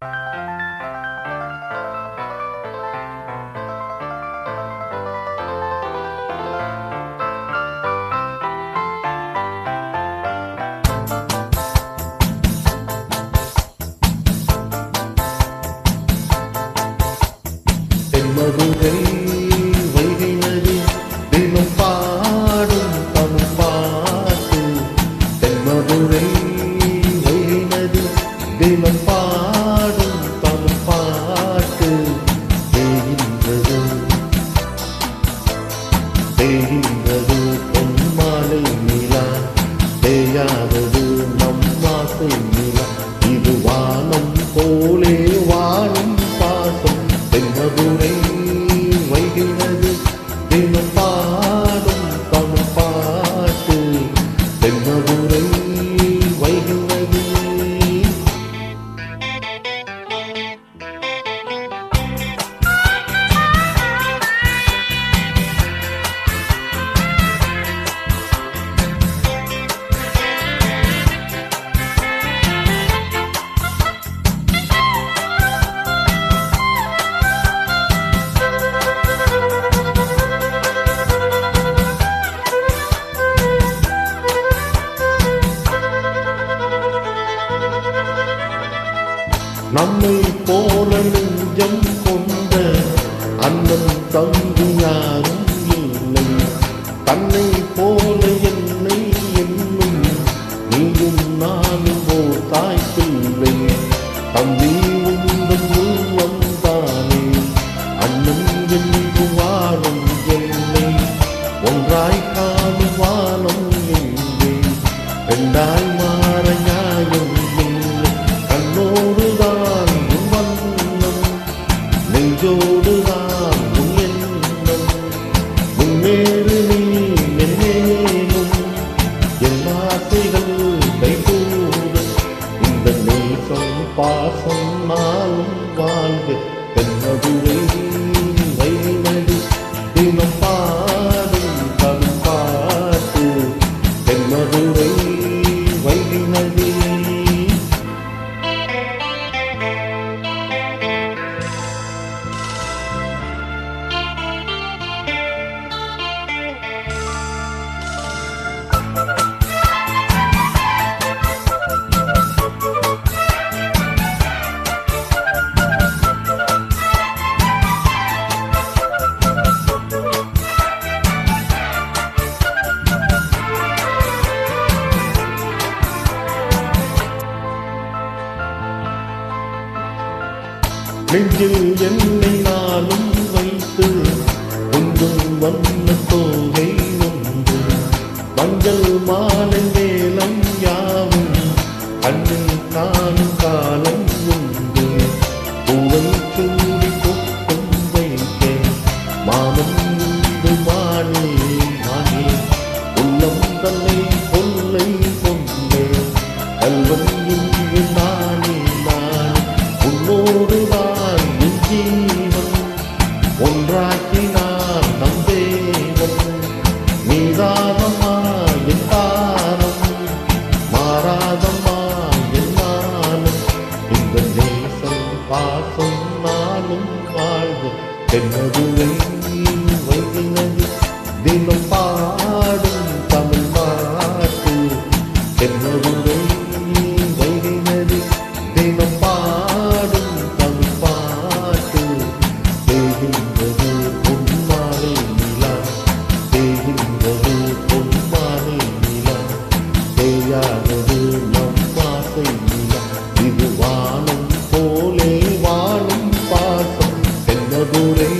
தென்மதுரை வைகை நதி தினம் பாடும் தமிழ் பாட்டு. தென்மதுரை வைகை நதி தினம் பாடும் தமிழ் பாட்டு. தேகின்றது தேகின்றது பொன்மாலை நிலா, தேயாதது நம் ஆசை நிலா. இது வானம் போலே வாழும் பாசம். தென்மதுரை வைகை நதி தினம் பாடும் தமிழ் பாட்டு. தென்மதுரை வைகை நதி. நம்மை போல நெஞ்சம் கொண்ட அண்ணன் தம்பி யாரும் இல்லை. தன்னை போல என்னை என்னும் நீயும் நானும் ஓர் தாய் பிள்ளை. தம்பி உந்தன் வந்தானே அண்ணன் என்று வாழும் என்னை ஒன்றாய் காணும் வானம் எங்கே ரெண்டாய் மாற நியாயம் இல்லை. கண்ணோடுதான் வண்ணம் நெஞ்சோடுதான் எண்ணம். முன்னேறு நீ என்னேனும் என் ஆசைகள் கைகூட. இந்த நேசம் பாசம் நாளும் வாழ்க. தென்மதுரை வைகை நதி தினம் பாடும் தமிழ் பாட்டு. தென்மதுரை வைகை நதி. நெஞ்சில் என்னை நாளும் வைத்து கொஞ்சம் வண்ண தோகை ஒன்று. மஞ்சள் மாலை மேலம் யாவும் கண்ணில் காணும் காலம் உண்டு. பூவை சூடி கொட்டும் வைத்தேன் மாமன் உண்டு மானே மானே. உள்ளம் தன்னை கொல்லை கொண்டே கல்வன் இங்கு நானே நானே. உன்னோடுதான் என் ஜீவன் ஒன்றாக்கினார் நம் தேவன். நீதானம்மா என் தாரம் மாறாதம்மா என் நாளும். இந்த நேசம் பாசம் நாளும் வாழ்க. தென்மதுரை வைகை நதி தினம் பாடும் தமிழ் பாட்டு. தென்மதுரை வைகை நதி தினம் பாடும் தமிழ் பாட்டு. தேகின்றது பொன்மாலை நிலா, தேகின்றது பொன்மாலை நிலா. தேயாதது நம் ஆசை நிலா. இது வானம் போலே வாழும் பாசம். தென்மதுரை